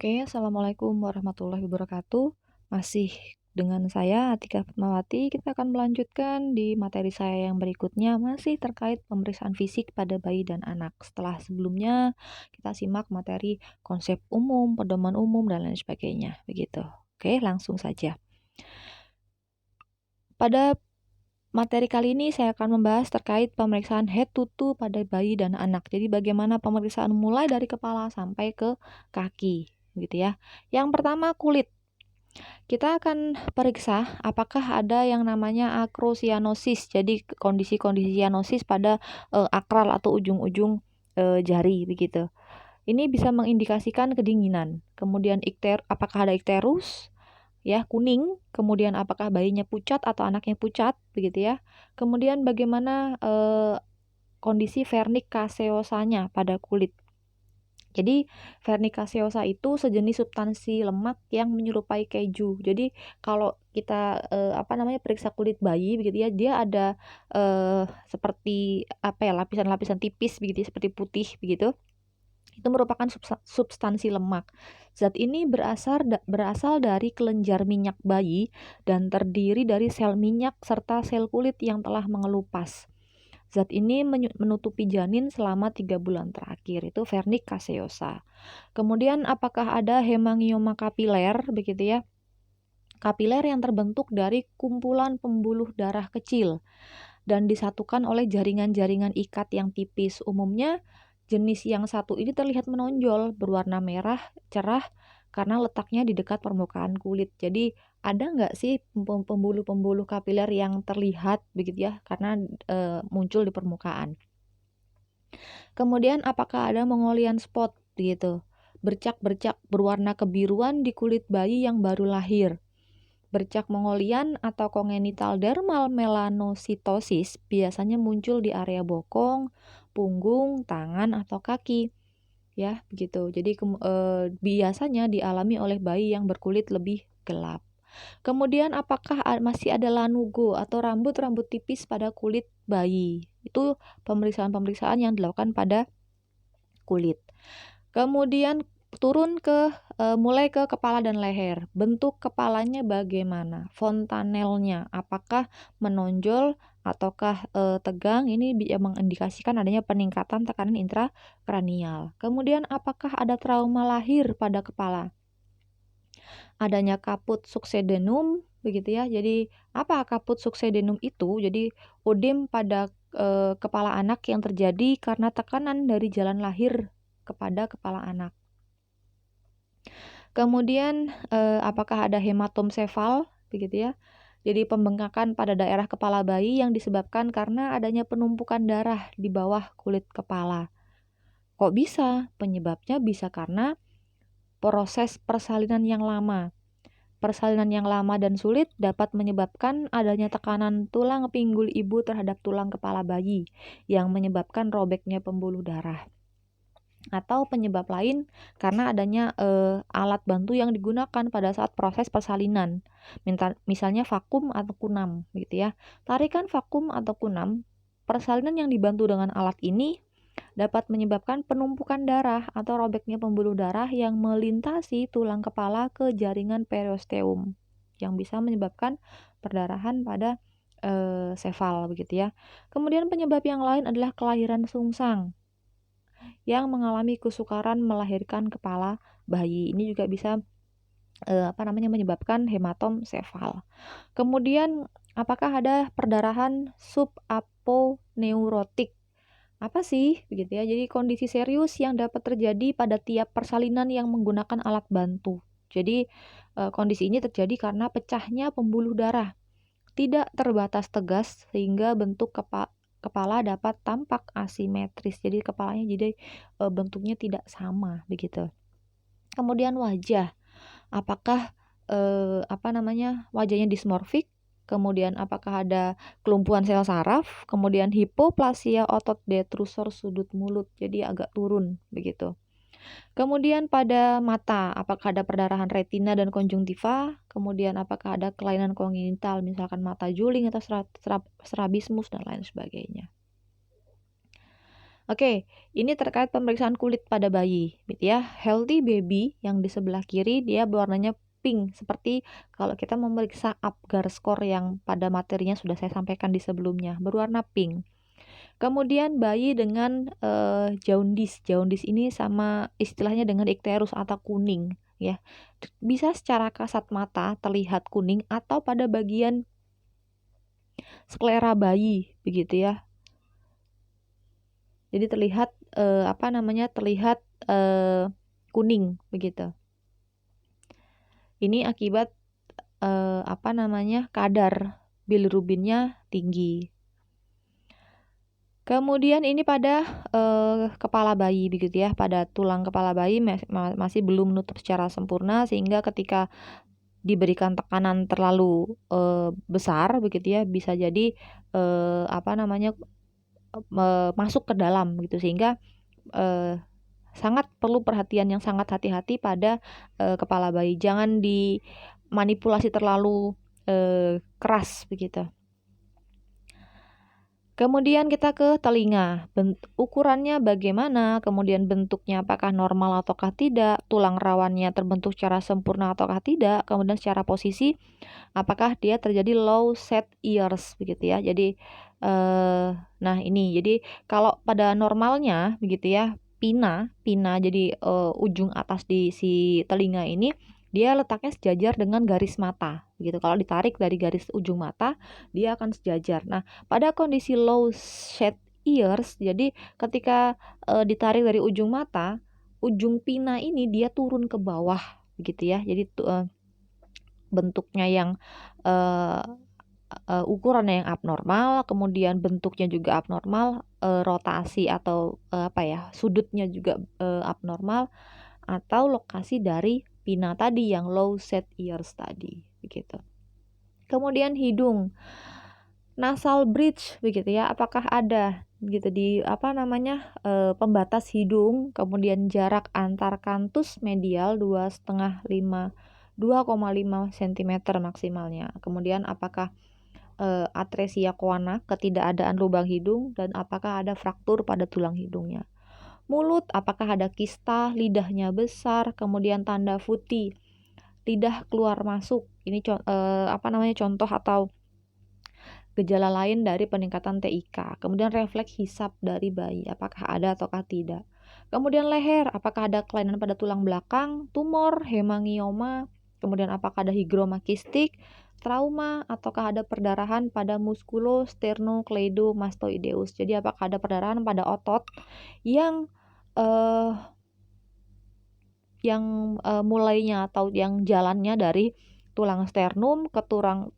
Oke, Assalamualaikum warahmatullahi wabarakatuh. Masih dengan saya Atika Fatmawati, kita akan melanjutkan di materi saya yang berikutnya, masih terkait pemeriksaan fisik pada bayi dan anak. Setelah sebelumnya kita simak materi konsep umum, pedoman umum, dan lain sebagainya. Begitu. Oke, langsung saja. Pada materi kali ini saya akan membahas terkait pemeriksaan head to toe pada bayi dan anak. Jadi bagaimana pemeriksaan mulai dari kepala sampai ke kaki, gitu ya. Yang pertama kulit. Kita akan periksa apakah ada yang namanya akrosianosis. Jadi kondisi-kondisi sianosis pada akral atau ujung-ujung jari begitu. Ini bisa mengindikasikan kedinginan. Kemudian apakah ada ikterus? Ya, kuning, kemudian apakah bayinya pucat atau anaknya pucat, begitu ya. Kemudian bagaimana kondisi vernik caseosanya pada kulit. Jadi vernik caseosa itu sejenis substansi lemak yang menyerupai keju. Jadi kalau kita periksa kulit bayi begitu ya, dia ada seperti lapisan-lapisan tipis begitu ya, seperti putih begitu. Itu merupakan substansi lemak. Zat ini berasal dari kelenjar minyak bayi dan terdiri dari sel minyak serta sel kulit yang telah mengelupas. Zat ini menutupi janin selama 3 bulan terakhir, itu vernik caseosa. Kemudian apakah ada hemangioma kapiler begitu ya? Kapiler yang terbentuk dari kumpulan pembuluh darah kecil dan disatukan oleh jaringan-jaringan ikat yang tipis. Umumnya jenis yang satu ini terlihat menonjol, berwarna merah, cerah, karena letaknya di dekat permukaan kulit. Jadi ada nggak sih pembuluh-pembuluh kapiler yang terlihat begitu ya, karena muncul di permukaan. Kemudian apakah ada mongolian spot begitu, bercak-bercak berwarna kebiruan di kulit bayi yang baru lahir. Bercak mongolian atau congenital dermal melanocitosis biasanya muncul di area bokong, punggung, tangan, atau kaki. Ya, begitu. Jadi biasanya dialami oleh bayi yang berkulit lebih gelap. Kemudian apakah masih ada lanugo atau rambut-rambut tipis pada kulit bayi? Itu pemeriksaan-pemeriksaan yang dilakukan pada kulit. Kemudian turun ke mulai ke kepala dan leher. Bentuk kepalanya bagaimana? Fontanelnya apakah menonjol ataukah tegang? Ini bisa mengindikasikan adanya peningkatan tekanan intrakranial. Kemudian apakah ada trauma lahir pada kepala? Adanya caput succedanum begitu ya. Jadi apa caput succedanum itu? Jadi odem pada kepala anak yang terjadi karena tekanan dari jalan lahir kepada kepala anak. Kemudian apakah ada hematomsefal begitu ya. Jadi pembengkakan pada daerah kepala bayi yang disebabkan karena adanya penumpukan darah di bawah kulit kepala. Kok bisa? Penyebabnya bisa karena proses persalinan yang lama. Persalinan yang lama dan sulit dapat menyebabkan adanya tekanan tulang pinggul ibu terhadap tulang kepala bayi yang menyebabkan robeknya pembuluh darah. Atau penyebab lain karena adanya alat bantu yang digunakan pada saat proses persalinan. Misalnya vakum atau kunam gitu ya. Tarikan vakum atau kunam, persalinan yang dibantu dengan alat ini dapat menyebabkan penumpukan darah atau robeknya pembuluh darah yang melintasi tulang kepala ke jaringan periosteum yang bisa menyebabkan perdarahan pada sefal begitu ya. Kemudian penyebab yang lain adalah kelahiran sungsang yang mengalami kesukaran melahirkan kepala bayi. Ini juga bisa menyebabkan hematomsefal. Kemudian apakah ada perdarahan subaponeurotik? Apa sih begitu ya? Jadi kondisi serius yang dapat terjadi pada tiap persalinan yang menggunakan alat bantu. Jadi kondisi ini terjadi karena pecahnya pembuluh darah tidak terbatas tegas sehingga bentuk kepala dapat tampak asimetris. Jadi kepalanya bentuknya tidak sama begitu. Kemudian wajah, apakah wajahnya dismorfik? Kemudian apakah ada kelumpuhan sel saraf? Kemudian hipoplasia otot detrusor sudut mulut, jadi agak turun begitu. Kemudian pada mata, apakah ada perdarahan retina dan konjungtiva? Kemudian apakah ada kelainan kongenital, misalkan mata juling atau strabismus dan lain sebagainya. Oke, ini terkait pemeriksaan kulit pada bayi, gitu ya. Healthy baby yang di sebelah kiri dia warnanya pink, seperti kalau kita memeriksa Apgar score yang pada materinya sudah saya sampaikan di sebelumnya, berwarna pink. Kemudian bayi dengan jaundice, jaundice ini sama istilahnya dengan ikterus atau kuning, ya. Bisa secara kasat mata terlihat kuning atau pada bagian sklera bayi, begitu ya. Jadi terlihat terlihat kuning begitu. Ini akibat kadar bilirubinnya tinggi. Kemudian ini pada kepala bayi begitu ya, pada tulang kepala bayi masih belum menutup secara sempurna sehingga ketika diberikan tekanan terlalu besar begitu ya, bisa jadi masuk ke dalam gitu, sehingga sangat perlu perhatian yang sangat hati-hati pada kepala bayi. Jangan dimanipulasi terlalu keras begitu. Kemudian kita ke telinga, ukurannya bagaimana, kemudian bentuknya apakah normal ataukah tidak, tulang rawannya terbentuk secara sempurna ataukah tidak, kemudian secara posisi apakah dia terjadi low set ears begitu ya. Jadi nah ini, jadi kalau pada normalnya begitu ya, pina jadi ujung atas di si telinga ini dia letaknya sejajar dengan garis mata gitu. Kalau ditarik dari garis ujung mata dia akan sejajar. Nah, pada kondisi low set ears, jadi ketika ditarik dari ujung mata, ujung pina ini dia turun ke bawah gitu ya. Jadi bentuknya yang ukurannya yang abnormal, kemudian bentuknya juga abnormal, rotasi atau sudutnya juga abnormal, atau lokasi dari pina tadi yang low set ears tadi begitu. Kemudian hidung, nasal bridge begitu ya, apakah ada gitu di pembatas hidung, kemudian jarak antar kantus medial 2,5 cm maksimalnya. Kemudian apakah atresia koana, ketidakadaan lubang hidung, dan apakah ada fraktur pada tulang hidungnya. Mulut, apakah ada kista, lidahnya besar, kemudian tanda futi, lidah keluar masuk. Ini contoh atau gejala lain dari peningkatan TIK. Kemudian refleks hisap dari bayi, apakah ada ataukah tidak. Kemudian leher, apakah ada kelainan pada tulang belakang, tumor, hemangioma, kemudian apakah ada higroma kistik, trauma, ataukah ada perdarahan pada muskulosternocleidomastoideus. Jadi apakah ada perdarahan pada otot yang mulainya atau yang jalannya dari tulang sternum ke tulang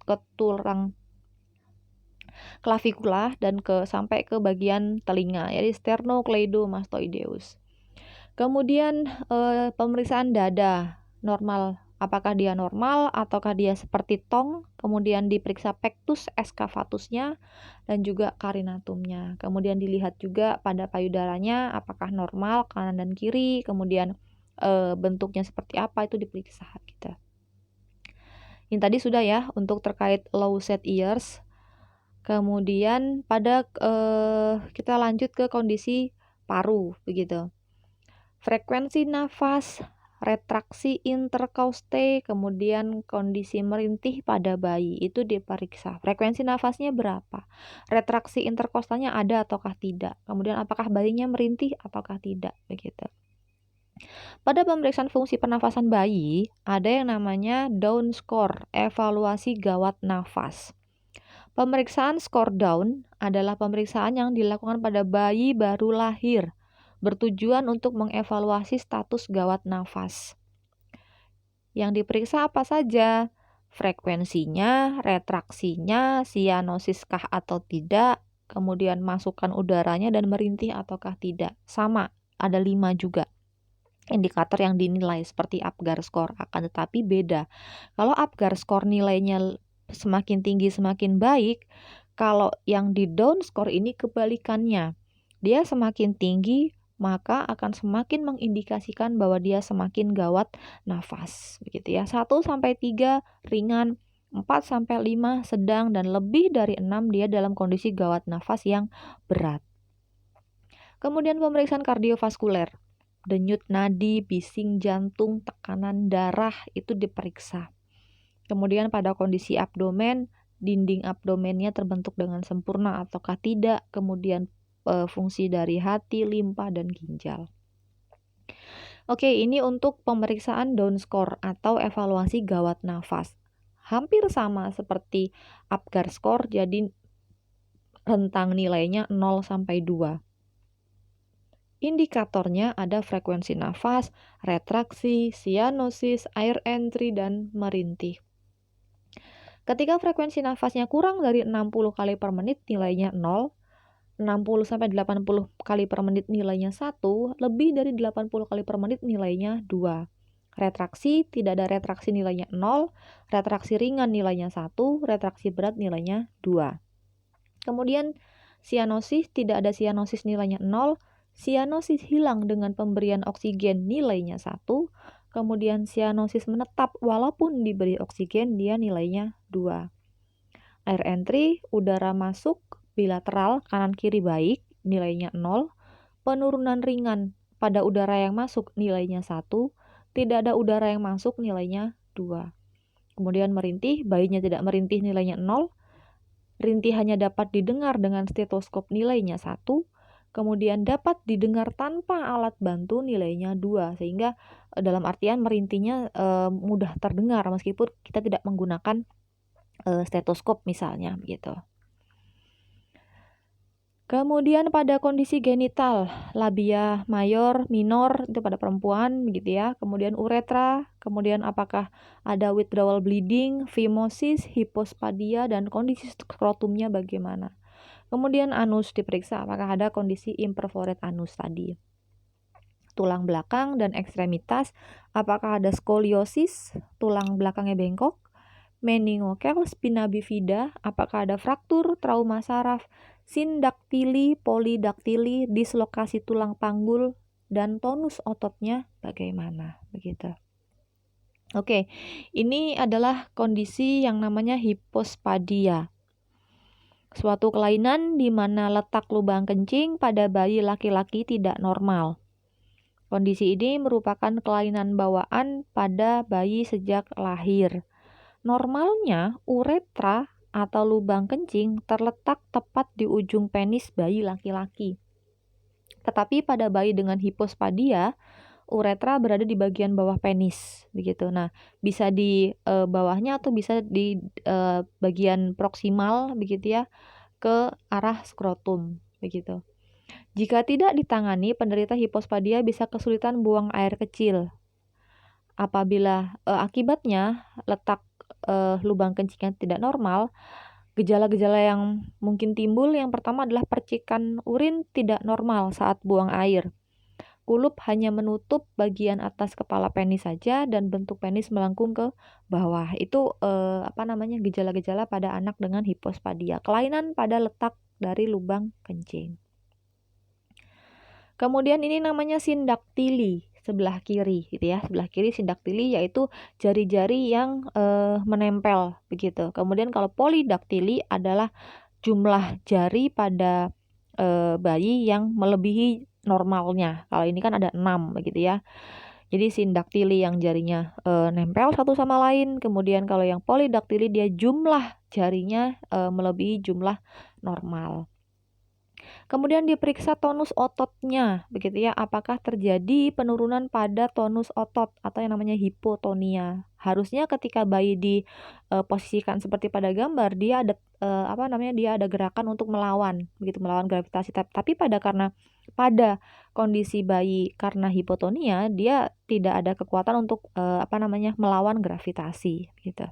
klavikula dan sampai ke bagian telinga, jadi sternocleidomastoideus. Kemudian pemeriksaan dada normal, apakah dia normal ataukah dia seperti tong, kemudian diperiksa pectus excavatusnya dan juga carinatumnya. Kemudian dilihat juga pada payudaranya apakah normal kanan dan kiri, kemudian bentuknya seperti apa itu diperiksa gitu. Ini tadi sudah ya untuk terkait low set ears. Kemudian pada kita lanjut ke kondisi paru begitu. Frekuensi nafas, retraksi intercauste, kemudian kondisi merintih pada bayi itu diperiksa. Frekuensi nafasnya berapa? Retraksi intercostalnya ada ataukah tidak? Kemudian apakah bayinya merintih ataukah tidak begitu. Pada pemeriksaan fungsi pernafasan bayi, ada yang namanya Down score, evaluasi gawat nafas. Pemeriksaan skor Down adalah pemeriksaan yang dilakukan pada bayi baru lahir, bertujuan untuk mengevaluasi status gawat nafas. Yang diperiksa apa saja? Frekuensinya, retraksinya, sianosiskah atau tidak, kemudian masukan udaranya dan merintih ataukah tidak. Sama, ada 5 juga indikator yang dinilai seperti Apgar score, akan tetapi beda. Kalau Apgar score nilainya semakin tinggi semakin baik, kalau yang di Down score ini kebalikannya. Dia semakin tinggi maka akan semakin mengindikasikan bahwa dia semakin gawat nafas begitu ya. 1 sampai 3 ringan, 4 sampai 5 sedang, dan lebih dari 6 dia dalam kondisi gawat nafas yang berat. Kemudian pemeriksaan kardiovaskuler, denyut nadi, bising jantung, tekanan darah itu diperiksa. Kemudian pada kondisi abdomen, dinding abdomennya terbentuk dengan sempurna ataukah tidak, kemudian fungsi dari hati, limpa, dan ginjal. Oke, ini untuk pemeriksaan Down score atau evaluasi gawat nafas. Hampir sama seperti Apgar score, jadi rentang nilainya 0 sampai 2. Indikatornya ada frekuensi nafas, retraksi, cyanosis, air entry, dan merintih. Ketika frekuensi nafasnya kurang dari 60 kali per menit nilainya 0, 60 sampai 80 kali per menit nilainya 1, lebih dari 80 kali per menit nilainya 2. Retraksi, tidak ada retraksi nilainya 0, retraksi ringan nilainya 1, retraksi berat nilainya 2. Kemudian cyanosis, tidak ada cyanosis nilainya 0, cyanosis hilang dengan pemberian oksigen nilainya 1, kemudian cyanosis menetap walaupun diberi oksigen dia nilainya 2. Air entry, udara masuk bilateral kanan kiri baik nilainya 0, penurunan ringan pada udara yang masuk nilainya 1, tidak ada udara yang masuk nilainya 2. Kemudian merintih, bayinya tidak merintih nilainya 0, rintih hanya dapat didengar dengan stetoskop nilainya 1, kemudian dapat didengar tanpa alat bantu nilainya 2, sehingga dalam artian merintihnya mudah terdengar meskipun kita tidak menggunakan stetoskop misalnya begitu. Kemudian pada kondisi genital, labia mayor, minor itu pada perempuan begitu ya. Kemudian uretra, kemudian apakah ada withdrawal bleeding, phimosis, hipospadia, dan kondisi skrotumnya bagaimana. Kemudian anus diperiksa apakah ada kondisi imperforate anus tadi. Tulang belakang dan ekstremitas, apakah ada skoliosis, tulang belakangnya bengkok, meningokel, spina bifida, apakah ada fraktur, trauma saraf, sindaktili, polidaktili, dislokasi tulang panggul, dan tonus ototnya bagaimana, begitu. Oke, ini adalah kondisi yang namanya hipospadia. Suatu kelainan di mana letak lubang kencing pada bayi laki-laki tidak normal. Kondisi ini merupakan kelainan bawaan pada bayi sejak lahir. Normalnya, uretra atau lubang kencing terletak tepat di ujung penis bayi laki-laki. Tetapi pada bayi dengan hipospadia, uretra berada di bagian bawah penis, begitu. Nah, bisa di bawahnya atau bisa di bagian proksimal, begitu ya, ke arah skrotum, begitu. Jika tidak ditangani, penderita hipospadia bisa kesulitan buang air kecil. Apabila akibatnya letak lubang kencingnya tidak normal, gejala-gejala yang mungkin timbul yang pertama adalah percikan urin tidak normal saat buang air. Kulup hanya menutup bagian atas kepala penis saja dan bentuk penis melengkung ke bawah. Itu gejala-gejala pada anak dengan hipospadia, kelainan pada letak dari lubang kencing. Kemudian ini namanya sindaktili sebelah kiri gitu ya. Sebelah kiri sindaktili yaitu jari-jari yang menempel begitu. Kemudian kalau polidaktili adalah jumlah jari pada bayi yang melebihi normalnya. Kalau ini kan ada 6 begitu ya. Jadi sindaktili yang jarinya nempel satu sama lain. Kemudian kalau yang polidaktili dia jumlah jarinya melebihi jumlah normal. Kemudian diperiksa tonus ototnya, begitu ya. Apakah terjadi penurunan pada tonus otot atau yang namanya hipotonia? Harusnya ketika bayi diposisikan seperti pada gambar, dia ada dia ada gerakan untuk melawan, begitu melawan gravitasi. Tapi pada kondisi bayi karena hipotonia, dia tidak ada kekuatan untuk melawan gravitasi, gitu.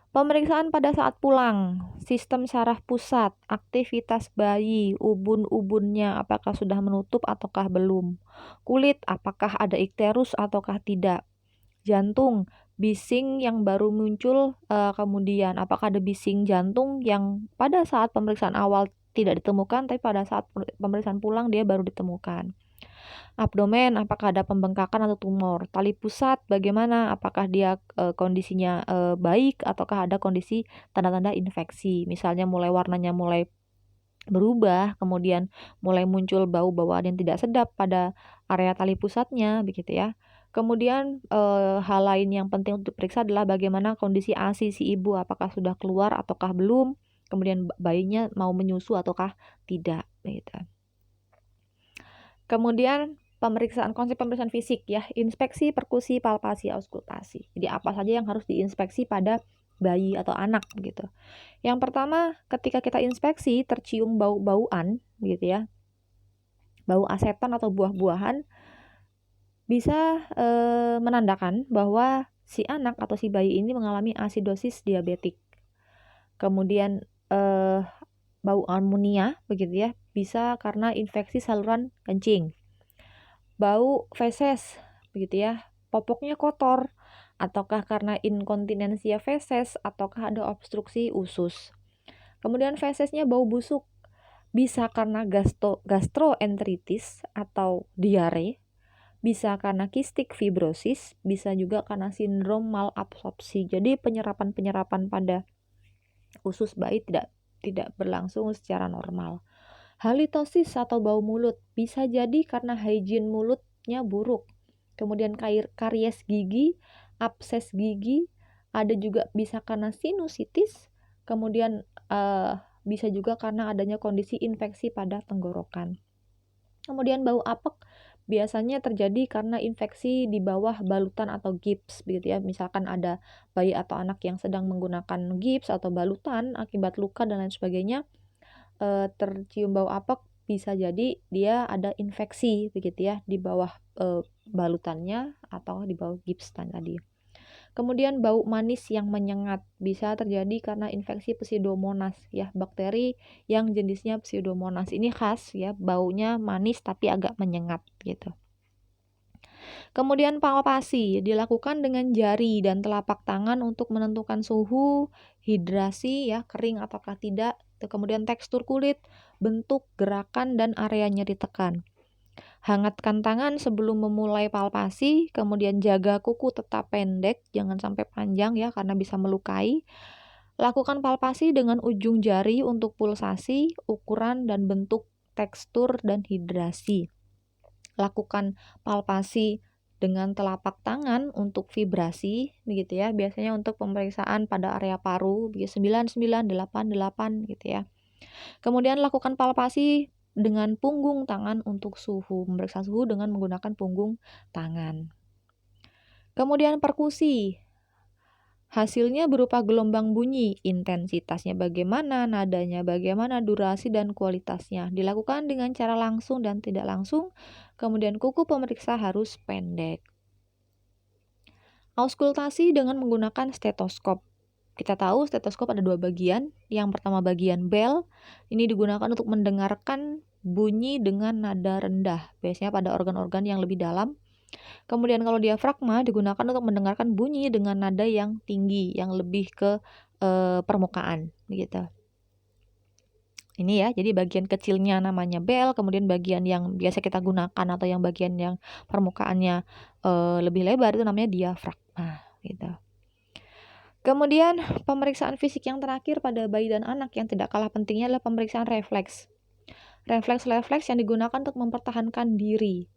Pemeriksaan pada saat pulang, sistem saraf pusat, aktivitas bayi, ubun-ubunnya apakah sudah menutup ataukah belum, kulit apakah ada ikterus ataukah tidak, jantung, bising yang baru muncul, kemudian apakah ada bising jantung yang pada saat pemeriksaan awal tidak ditemukan tapi pada saat pemeriksaan pulang dia baru ditemukan. Abdomen, apakah ada pembengkakan atau tumor? Tali pusat, bagaimana? Apakah dia kondisinya baik ataukah ada kondisi tanda-tanda infeksi? Misalnya warnanya mulai berubah, kemudian mulai muncul bau-bauan yang tidak sedap pada area tali pusatnya, begitu ya. Kemudian hal lain yang penting untuk diperiksa adalah bagaimana kondisi ASI si ibu, apakah sudah keluar ataukah belum, kemudian bayinya mau menyusu ataukah tidak, begitu. Kemudian konsep pemeriksaan fisik ya, inspeksi, perkusi, palpasi, auskultasi. Jadi apa saja yang harus diinspeksi pada bayi atau anak gitu. Yang pertama, ketika kita inspeksi tercium bau-bauan gitu ya, bau aseton atau buah-buahan, bisa menandakan bahwa si anak atau si bayi ini mengalami asidosis diabetik. Kemudian bau amonia begitu ya, bisa karena infeksi saluran kencing. Bau feses begitu ya, popoknya kotor, ataukah karena inkontinensia feses, ataukah ada obstruksi usus. Kemudian fesesnya bau busuk, bisa karena gastroenteritis atau diare, bisa karena kistik fibrosis, bisa juga karena sindrom malabsorpsi. Jadi penyerapan pada usus bayi tidak berlangsung secara normal. Halitosis atau bau mulut, bisa jadi karena hygiene mulutnya buruk. Kemudian karies gigi, abses gigi, ada juga bisa karena sinusitis, kemudian bisa juga karena adanya kondisi infeksi pada tenggorokan. Kemudian bau apek biasanya terjadi karena infeksi di bawah balutan atau gips begitu ya. Misalkan ada bayi atau anak yang sedang menggunakan gips atau balutan akibat luka dan lain sebagainya, tercium bau apek, bisa jadi dia ada infeksi begitu ya di bawah balutannya atau di bawah gips tadi. Kemudian bau manis yang menyengat, bisa terjadi karena infeksi Pseudomonas ya, bakteri yang jenisnya Pseudomonas ini khas ya, baunya manis tapi agak menyengat gitu. Kemudian palpasi dilakukan dengan jari dan telapak tangan untuk menentukan suhu, hidrasi ya, kering ataukah tidak, kemudian tekstur kulit, bentuk, gerakan, dan areanya ditekan. Hangatkan tangan sebelum memulai palpasi, kemudian jaga kuku tetap pendek, jangan sampai panjang ya karena bisa melukai. Lakukan palpasi dengan ujung jari untuk pulsasi, ukuran dan bentuk, tekstur dan hidrasi. Lakukan palpasi dengan telapak tangan untuk vibrasi begitu ya. Biasanya untuk pemeriksaan pada area paru 9988 gitu ya. Kemudian lakukan palpasi dengan punggung tangan untuk suhu, memeriksa suhu dengan menggunakan punggung tangan. Kemudian perkusi, hasilnya berupa gelombang bunyi, intensitasnya bagaimana, nadanya bagaimana, durasi dan kualitasnya. Dilakukan dengan cara langsung dan tidak langsung, kemudian kuku pemeriksa harus pendek. Auskultasi dengan menggunakan stetoskop. Kita tahu stetoskop ada dua bagian. Yang pertama bagian bell, ini digunakan untuk mendengarkan bunyi dengan nada rendah, biasanya pada organ-organ yang lebih dalam. Kemudian kalau diafragma digunakan untuk mendengarkan bunyi dengan nada yang tinggi, yang lebih ke permukaan, begitu. Ini ya, jadi bagian kecilnya namanya bell, kemudian bagian yang biasa kita gunakan atau yang bagian yang permukaannya lebih lebar itu namanya diafragma, gitu. Kemudian pemeriksaan fisik yang terakhir pada bayi dan anak yang tidak kalah pentingnya adalah pemeriksaan refleks. Refleks-refleks yang digunakan untuk mempertahankan diri,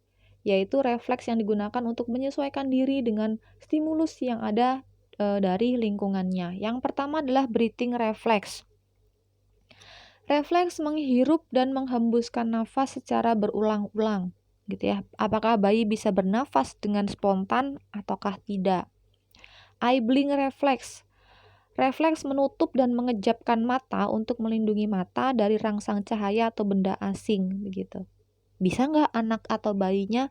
yaitu refleks yang digunakan untuk menyesuaikan diri dengan stimulus yang ada dari lingkungannya. Yang pertama adalah breathing reflex. Refleks menghirup dan menghembuskan nafas secara berulang-ulang, gitu ya. Apakah bayi bisa bernafas dengan spontan ataukah tidak? Eye blink reflex. Refleks menutup dan mengejapkan mata untuk melindungi mata dari rangsang cahaya atau benda asing, begitu. Bisa nggak anak atau bayinya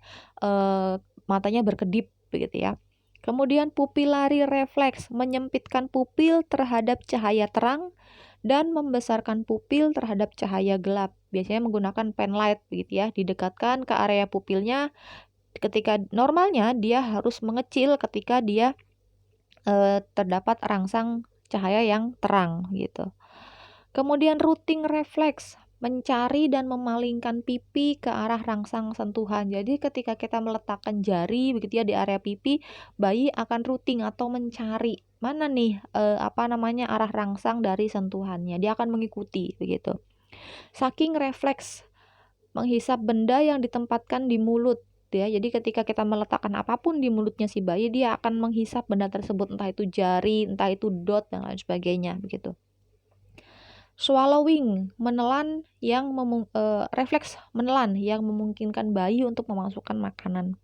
matanya berkedip, begitu ya? Kemudian pupilari refleks, menyempitkan pupil terhadap cahaya terang dan membesarkan pupil terhadap cahaya gelap. Biasanya menggunakan pen light, begitu ya, didekatkan ke area pupilnya. Ketika normalnya dia harus mengecil ketika dia terdapat rangsang cahaya yang terang gitu. Kemudian routing refleks, mencari dan memalingkan pipi ke arah rangsang sentuhan. Jadi ketika kita meletakkan jari begitu ya di area pipi, bayi akan routing atau mencari mana nih arah rangsang dari sentuhannya. Dia akan mengikuti begitu. Saking refleks menghisap benda yang ditempatkan di mulut ya. Jadi ketika kita meletakkan apapun di mulutnya si bayi, dia akan menghisap benda tersebut, entah itu jari, entah itu dot dan lain sebagainya begitu. Swallowing, menelan yang refleks menelan yang memungkinkan bayi untuk memasukkan makanan.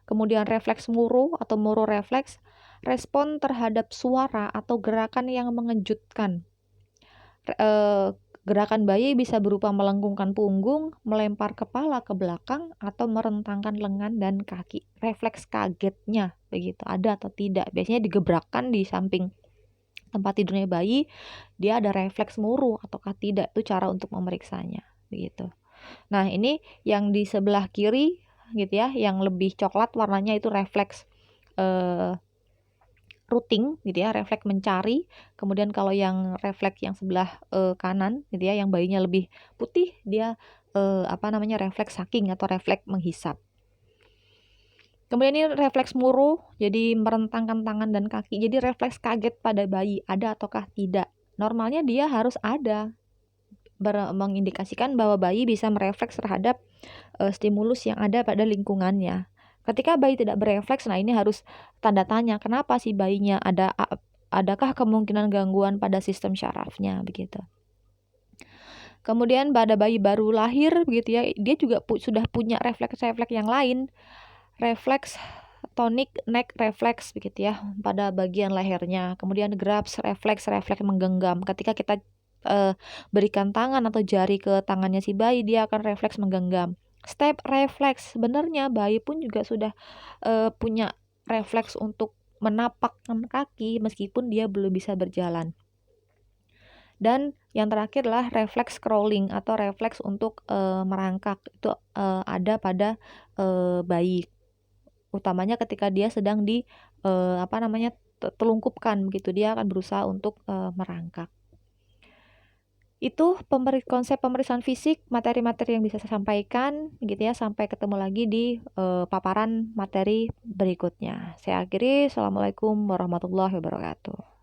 Kemudian refleks muru atau muru refleks, respon terhadap suara atau gerakan yang mengejutkan. Gerakan bayi bisa berupa melengkungkan punggung, melempar kepala ke belakang, atau merentangkan lengan dan kaki. Refleks kagetnya begitu ada atau tidak. Biasanya digebrakkan di samping tempat tidurnya bayi, dia ada refleks muru ataukah tidak. Itu cara untuk memeriksanya begitu. Nah, ini yang di sebelah kiri gitu ya, yang lebih coklat warnanya itu refleks rooting gitu ya, refleks mencari. Kemudian kalau yang refleks yang sebelah kanan gitu ya, yang bayinya lebih putih, dia refleks sucking atau refleks menghisap. Kemudian ini refleks muru, jadi merentangkan tangan dan kaki. Jadi refleks kaget pada bayi ada ataukah tidak. Normalnya dia harus ada, mengindikasikan bahwa bayi bisa merefleks terhadap stimulus yang ada pada lingkungannya. Ketika bayi tidak berefleks, nah ini harus tanda tanya, kenapa si bayinya adakah kemungkinan gangguan pada sistem syarafnya begitu. Kemudian pada bayi baru lahir begitu ya, dia juga sudah punya refleks-refleks yang lain. Refleks tonic neck reflex begitu ya pada bagian lehernya. Kemudian grasp refleks menggenggam. Ketika kita berikan tangan atau jari ke tangannya si bayi, dia akan refleks menggenggam. Step refleks, sebenarnya bayi pun juga sudah punya refleks untuk menapakkan kaki meskipun dia belum bisa berjalan. Dan yang terakhir adalah refleks crawling atau refleks untuk merangkak. Itu ada pada bayi, utamanya ketika dia sedang telungkupkan begitu, dia akan berusaha untuk merangkak. Itu konsep pemeriksaan fisik, materi-materi yang bisa saya sampaikan gitu ya. Sampai ketemu lagi di paparan materi berikutnya. Saya akhiri. Assalamualaikum warahmatullahi wabarakatuh.